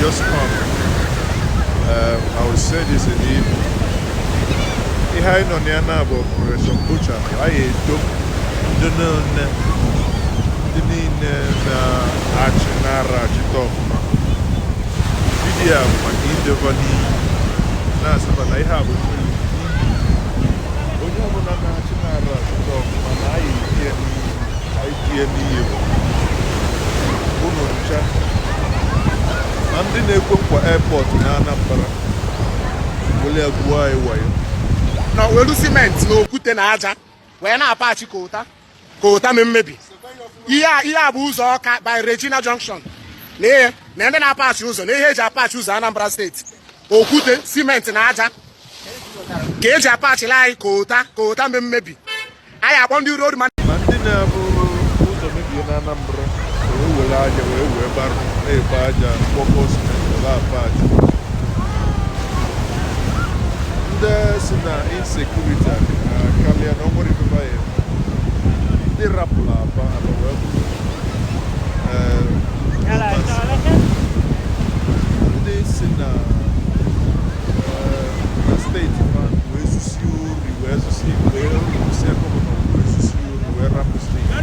just come. I will say this in the evening. I know the about Operation Butcher. I don't know the name Achinara Chitokma. Video my Indovani. That's what I have. When you have an Achinara Chitokma, I hear ndị na-ekwe nkwa airport na Anambra wele agwa iwayo na welu cement na okwute na aja wee na-apachi kota mmebi ihe a bụ ụzọ Ọka by Regina Junction na ndị na-apachi ụzọ na ihe eji apachi ụzọ Anambra steeti okwute cement na aja ka eji apachila anyị kota mmebi anyị akpọ ndị road man ma ndị na-abụ ụzọ mebie na Anambra were aja wee barụ na-ebe aja mkpọkọ cement were apachi ndị si na insecurity karịa na ọnwere ibeba ya ndị rapụrụ aba wee bụrụ ndị si na steeti ma wee zusi ori wee zusi gọvanọ wee zusi ori wee rapụ steeti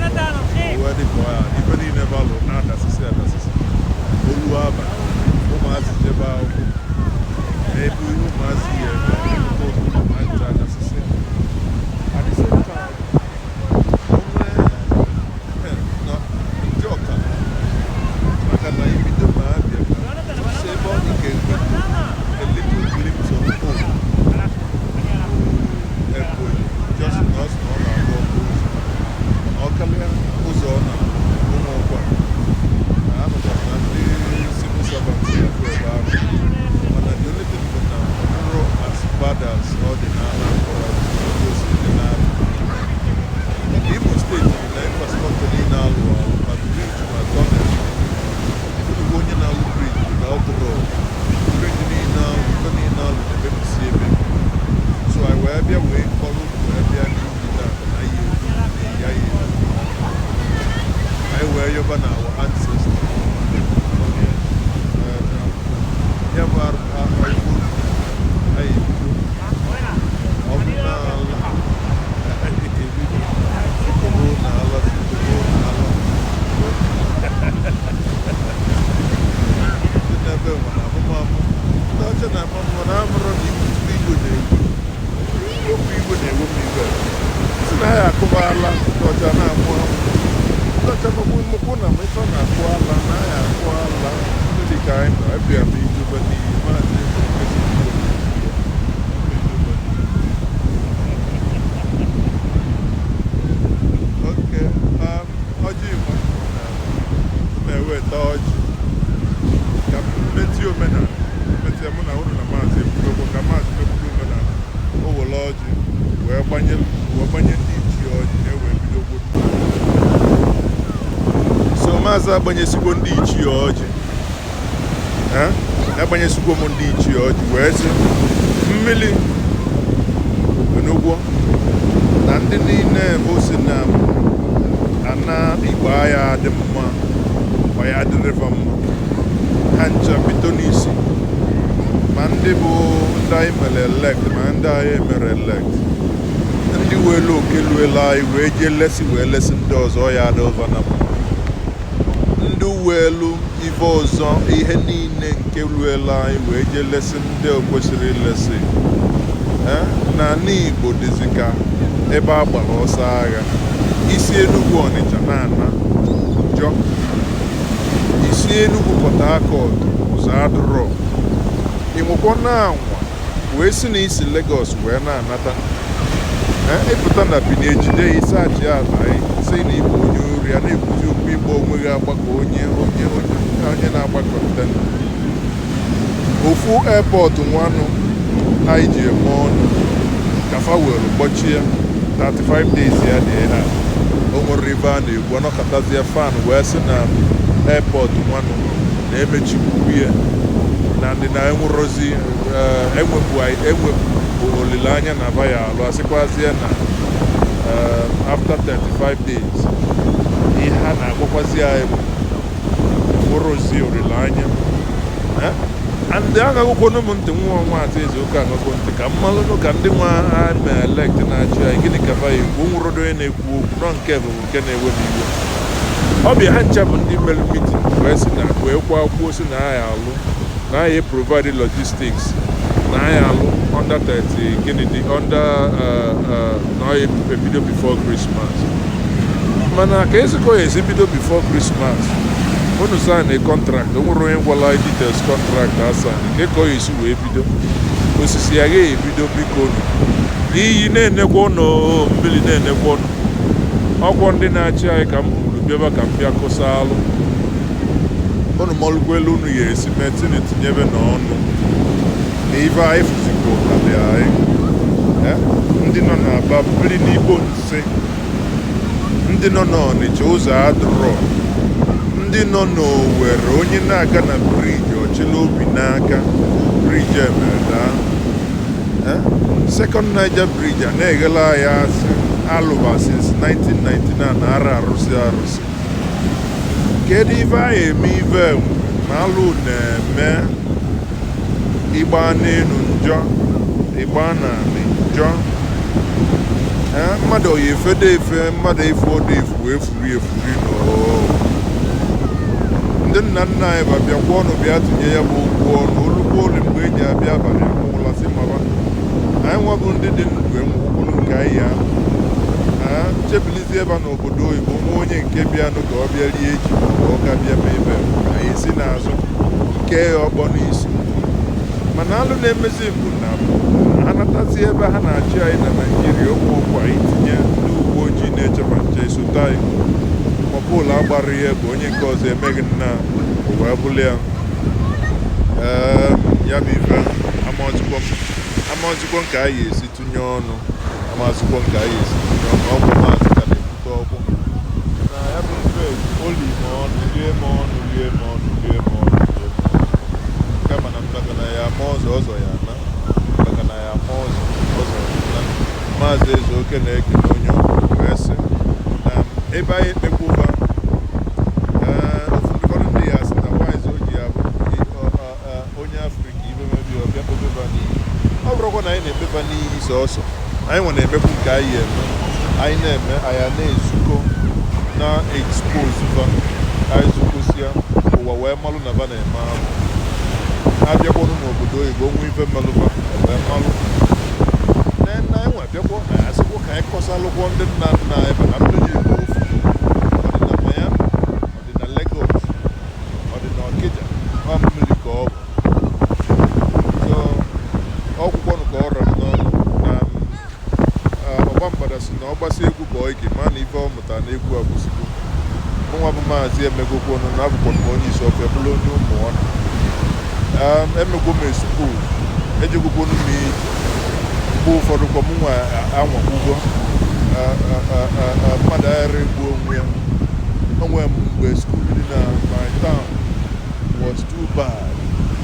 wee dịkọ ya ife niile balụ na-adasịsị olu aba ụmụazị jebe akwụkwọ ebe ụmụazị ya adasịsị at the same time ndị ọka maka na ibido ma abịa si ebe ọ dị ga-enwe a little glimpse of hope Ebonyi just because na ọ na-agba ọkụ ụzọ ọ karịa ụzọ ọ na ụmụ ụkwa anụkwa na ndị civil servants ya bụ ebe ahụ mana the only thing bụ na nrọ as bad as ọ dị n'ala Imo steeti na infrastructure niile alụ ma briji ma gọọmenti ịbụrụ onye na-alụ briji without road briji niile alụ na-emebisi ebe so anyị wee bịa wee kọrọ wee bịa n'ihi na ya anyị wee yọba na our ancestors ya bụ anyị ebido ọdịnala akụbala ọcha na-amụ ọcha mụkwụ na mmetọ na-akụ ala na ya akụ ala ndị dị ka anyị nọ ebịa m idobe n'ihi maazị oke ọjị Igbo na-eweta ọjị ka mmeti omenala metie mụ na ụlọ na maazị ekwugo ka maazị mekwudo omenala o were ọjị wee gbanye ndị ichie ọjị na-ewe bido so maazị agbanyesigwo ndị ichie ọjị agbanyesigwo m ndị ichie ọjị wee sị mmiri n'ụgwọ na ndị niile bụ si na ana igbo agha adị mma ma ya adịrịfa mma ha ncha bido n'isi ma ndị bụ ndị anyị mere elect ma ndị anyị emere elect ndị welu oke luelu anyị wee jee lesi ndị ọzọ ya adịva na mma ndị welu ife ọzọ ihe niile nke luelu anyị wee jee lesi ndị o kwesịrị ilesi na n'Igbo dịzị ka ebe a gbara ọsọ agha isi Enugu Ọnịcha na-ana njọ isi Enugu Port Harcourt ụzọ adụrọ ịnwekwa na-anwa wee si na isi Lagos wee na-anata ịpụta na Benin ejide isachi ala si na Igbo onye ori a na-ebuzi okwu Igbo onwe gị agbakọ onye na-agba kọntena ofu airport nwanụ anyị ji eme ọnụ kafa were gbochie 35 days ya dị ha o nwere ibe a na-egwu ọnọkọtazie fan wee sị na airport nwanụ na-emechikwu ya na ndị na-enwerozi enwepụ olileanya na aba ya alụ asịkwazie na after 35 days ihe ha na-agwakwazi anyị bụ nwụrụzi olileanya ndị agaghịkwanụ m ntị nwa ọnwa atọ Ezeoke agakwo ntị ka mmalụnụ ka ndị nwa ha ma elekt na-achị anyị gịnị ka ba ekwu nwụrụdo onye na-ekwu okwu nọ nke bụ nke na-ewe m iwe ọ bịa ha ncha bụ ndị mere mitin wee kwa akwụkwọ si na agha alụ na agha provide logistics na agha alụ under 30 Kennedy under na ebido before Christmas mana ka ezikọ ya esi bido before Christmas unu sign a contract o nwere onye gwala details contract asign nke ka ọ esi wee bido osisi ya ga-ebido biko unu n'iyi na-enekwa ụnụ mmiri na-enekwa ụnụ ọkwọ ndị na-achị anyị ka m buru bịaba ka m bịa kụsa alụ unu mọlụkwelu unu ya esi metini tinyebe n'ọnụ na ife anyị fụzikwa ụtalị anyị ndị nọ n'Aba mmiri n'Igbo Nse ndị nọ n'Ọnịcha ụzọ adụrọ ndị nọ n'Owerri onye na-aga na briji ọchịla obi n'aka briji emereda Second Niger Bridge a na-eghela ya asị alụba since 1999 na ara arụsị kedu ife anyị eme ife ma alụ na-eme ịgba n'elu njọ ịgba n'ala njọ mmadụ oyi efedo efe mmadụ efu odo efu efuri ndị nna nna anyị babịakwa ọnụ bịa tụnye ya bụ okwu ọnụ olugbo olu mgbe eji abịa abalị akwụwụlasị maba anyị nwabụ ndị dị ndụ enwụkwụrụ nke anyị ya chebilizi ebe n'obodo oyibo nwa onye nke bịanụ ka ọ bịa rie eji maọbụ ọ ka bịa ma ebe anyị esi n'azụ nke ọkpọ n'isi mana alụ na-emezi mbụ na anatazi ebe ha na-achị anyị na Naịjirịa ụmụ ọkwa itinye ndị uwe ojii na-echeba nche esote anyị mọbụlụ agbara ihe bụ onye nke ọzọ emeghị nna wee bụrụ ya ya bụ ife amazụkwo nke anyị esi tụnye ọnụ amazụkwo nke anyị esi tụnye ọnụ ọgwụ maazị ka na-ebute ọgwụ na ya bụ ife oli ma ọnụ lie ma ọnụ kama na maka na ya ama ọzọ ya na maka na ya ama ọzọ na maazị Ezeoke na-ekele onye ọbụla wee sị ebe anyị ekpekwuba ụfọdụ ndị ya sị na nwaanyị oji ya bụ onye Afrịka ibe mebi ọbịa kpebeba n'iyi ọ bụrụkwa na anyị na-ekpeba n'iyi sọsọ anyị nwe na-emekwu nke anyị eme anyị na-eme anyị na-ezukọ na expose anyị zukọsịa ụwa wee malụ na ba na-eme ahụ abịakwanụ n'obodo oyibo nwe ife mmelụba wee malụ nne enwe abịakwa na ya sịkwa ka anyị kọsalụkwọ ndị nna nna ebe na mmiri Igbo ofu ọ dị na Miami ọ dị na Lagos ọ dị na Ọkịja ọ mmiri ka ọ bụ ọkwụkwọnụ ka ọ rara n'ọnụ na Ọgbambada si na ọ gbasa egwu bụ ike ma na ife ọ mụtara na egwu abụzigbo mụnwa bụ maazị emegokwanụ na abụkwa m onye isi ọfịa bụrụ onye ụmụ ọnụ emegwo m esukuu ejegwokwonu m ije mgbe ụfọdụ kwa m nwa anwakpugo mmadụ aghara egbu onwe ya onwe m mgbe skuul dị na my town was too bad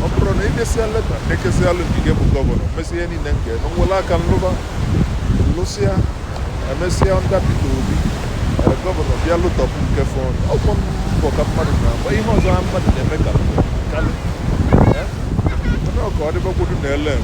ọ bụrụ na idesịa leta ekesịalụ nke bụ gọvanọ mesịa ihe niile nke nwere aka nlụba lụsịa emesịa ndị Peter Obi gọvanọ bịa lụtọpụ nke fọnụ ọkwọ mbọ ka mmadụ na-agba ihe ọzọ ha mmadụ na-eme ka kalị ka ọ dịbakwodu na ele